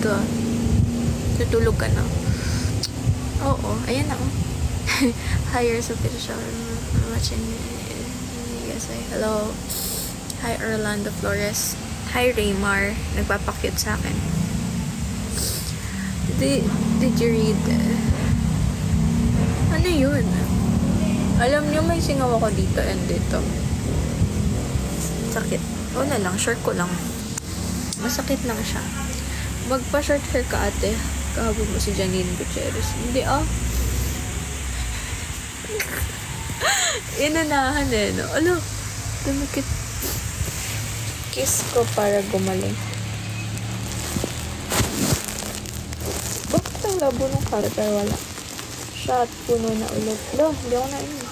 ka. Tutulog ka na. Oo, ayan na. Higher official. Watching. Yes, hello. Hi, Orlando Flores. Hi, Raymar. Nagpapakyut sa akin. Did you read? Ano yun? Alam nyo, may singaw ako dito and dito. Sakit. Wala lang, short ko lang. Masakit lang siya. Magpa-short hair ka, ate. Kahabog mo si Janine Gutierrez. Hindi, Inanahan eh, no? Alo, dumikit. Kiss ko para gumaling. Bakit ang labo ng karakter? Wala. Shot, puno na ulit. Lo, hindi ako na yun.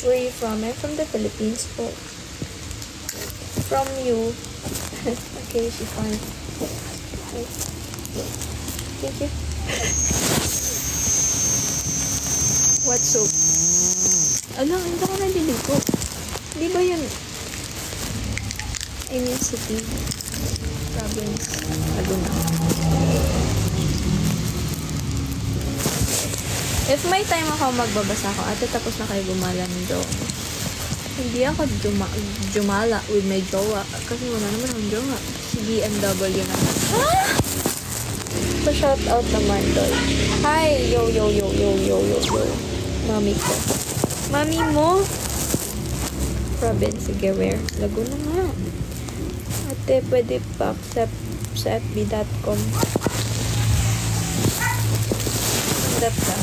Where are you from? I'm from the Philippines po. From you. Okay, she's fine. Okay. Thank you. What soap? Alam, hindi ako naliligo. Di ba yun? I mean, city. Province. Laguna. If may time ako, magbabasa ako. Ate, tapos na kayo gumala ng jowa. Hindi ako jumala with my jowa. Kasi wala naman akong jowa. Si BMW naman. Ah! Pa-shout out naman doon. Hi! Yo. Mami ko. Mami mo? Province, sige, where? Laguna nga. Ate, pwede pa accept sa fb.com. Accept na.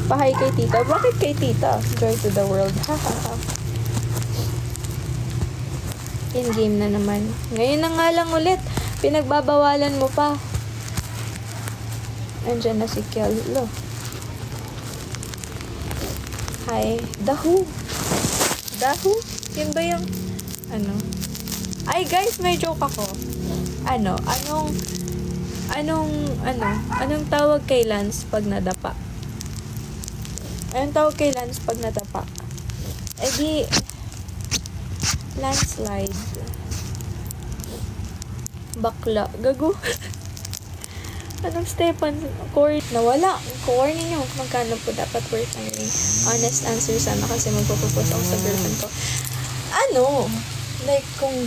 Pahay kay tita. Bakit kay tita? Joy to the world. Hahaha. In-game na naman. Ngayon na nga lang ulit. Pinagbabawalan mo pa. Andiyan na si Kello. Hi. Dahu. Yun ba yung Ay guys, may joke ako. Anong tawag kay Lance pag nadapa? Anong tawag kay Lance pag nadapa? Eh di landslide. Bakla. Gago. Anong Stefan? Core. Nawala. Core ninyo. Magkano po dapat worth ang ring? Honest answer sana kasi magpapropose ako sa girlfriend ko. Like, kung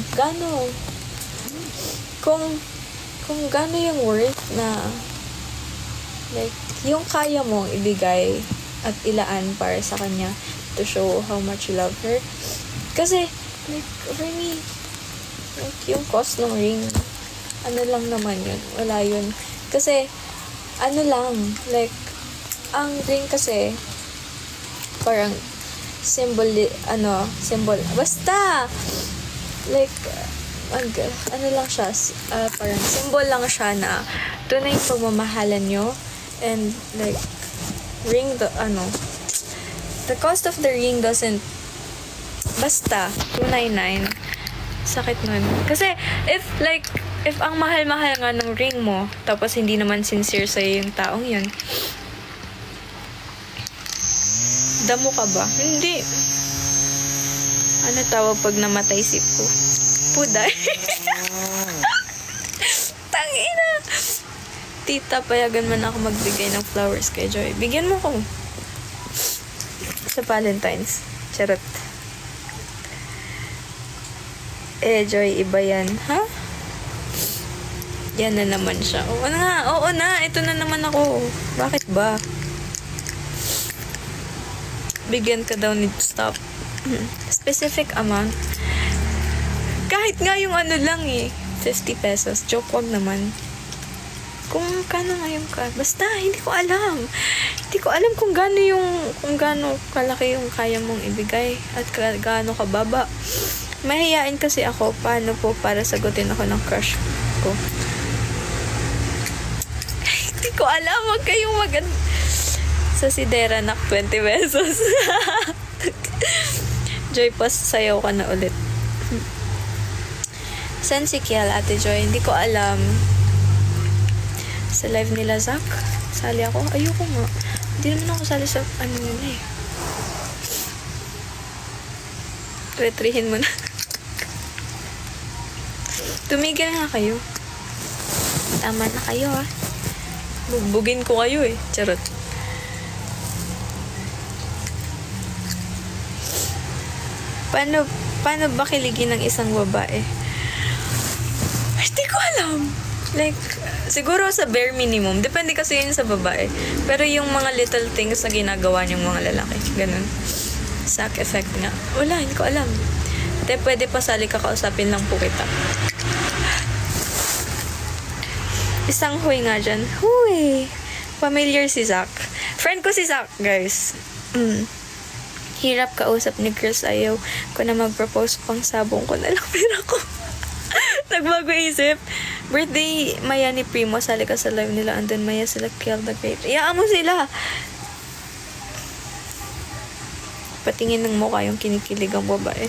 gaano yung worth na like, yung kaya mong ibigay at ilaan para sa kanya to show how much you love her. Kasi, like, for me, like, yung cost ng ring, lang naman yun. Wala yun. Kasi, like, ang ring kasi, parang, symbol, basta, like, lang siya, parang, symbol lang siya na, tunay pagmamahalan nyo, and, like, the cost of the ring doesn't, basta, $299, sakit nun. Kasi, if ang mahal-mahal nga ng ring mo, tapos hindi naman sincere sa'yo yung taong yun, damo ka ba? Hindi. Ano tawag pag namatay si Pu? Puday. Tangina. Tita, payagan man ako magbigay ng flowers kay Joy. Bigyan mo ko. Sa Valentine's. Charot. Joy, iba yan. Ha? Yan na naman siya. Oo na. Ito na naman ako. Bakit ba? Bigyan ka daw need to stop. Specific amount. Kahit nga yung lang 50 pesos. Joke, wag naman. Kung kano ngayon ka. Basta, hindi ko alam. Hindi ko alam kung gaano kalaki yung kaya mong ibigay. At gaano kababa. Mahihain kasi ako. Paano po para sagutin ako ng crush ko. Hindi ko alam. Huwag kayong sa sidera nak 20 pesos. Joy, sayaw ka na ulit. San si Kiel, Ate Joy? Hindi ko alam. Sa live nila, Zach? Sali ako? Ayoko nga. Hindi naman ako sali sa nila eh. Retrihin mo na. Tumigil nga kayo. Tama na kayo, ha? Bugbugin ko kayo, eh. Charot. Paano ba kiligin ng isang babae? Hindi ko alam. Like, siguro sa bare minimum. Depende kasi yun sa babae. Pero yung mga little things na ginagawa niyong mga lalaki. Ganun. Sack effect nga. Wala, hindi ko alam. Pwede pasali kakausapin lang po kita. Isang huy nga dyan. Huy! Familiar si Zach. Friend ko si Zach, guys. Hirap kausap ni Chris. Ayaw ko na mag-propose, pang sabong ko na lang pera ko. Nagbago isip. Birthday Maya ni Primo. Sali ka sa live nila. Andun Maya sila Kill the Great. Iyaan mo sila. Patingin ng mukha yung kinikilig ang babae.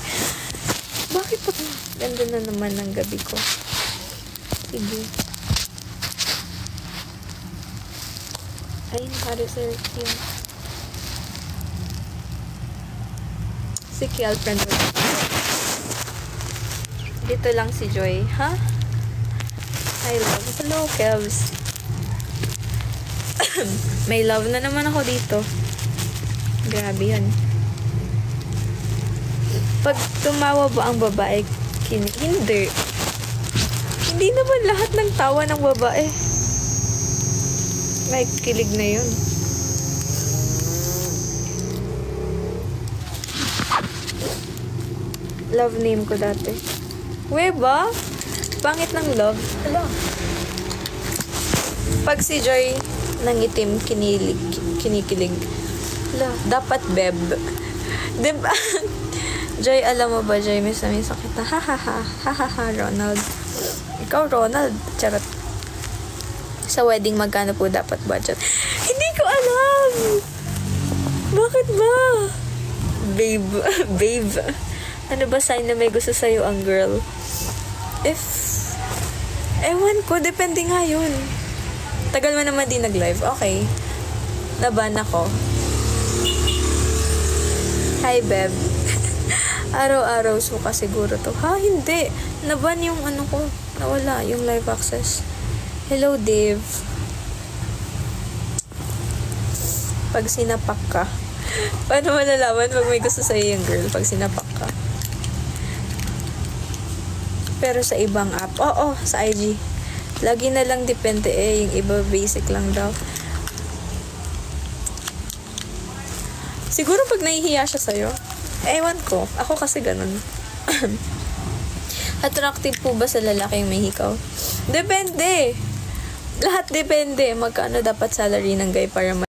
Bakit pa? Ganda na naman ng gabi ko. Sige. Ay, nakari sir Kim. Si Kiel, friend mo. Dito lang si Joy. Ha? I love. Hello, Kels. May love na naman ako dito. Grabe yan. Pag tumawa ba ang babae, hindi. Hindi naman lahat ng tawa ng babae. May kilig na yun. Love name ko dati. Weba? Pangit ng love. Hello. Pag si Joy nangitim, kinikilig. Hello. Dapat beb. Diba? Joy, alam mo ba, Joy, miss na kita. Ha, Ronald. Ikaw, Ronald. Charot. Sa wedding, magkano po dapat budget? Hindi ko alam! Bakit ba? Babe. Ano ba sign na may gusto sa'yo ang girl? Ewan ko, depende nga yun. Tagal mo naman di nag-live. Okay. Naban ako. Hi, Beb. Araw-araw suka siguro to. Ha, hindi. Naban yung ano ko. Nawala yung live access. Hello, Dave. Pag sinapak ka. Paano malalaman pag may gusto sa'yo yung girl? Pag sinapak ka. Pero sa ibang app. Oo, sa IG. Lagi na lang depende eh. Yung iba basic lang daw. Siguro pag nahihiya siya sa'yo. Ewan ko. Ako kasi ganun. Attractive po ba sa lalaki yung may hikaw? Depende. Lahat depende. Magkano dapat salary ng guy para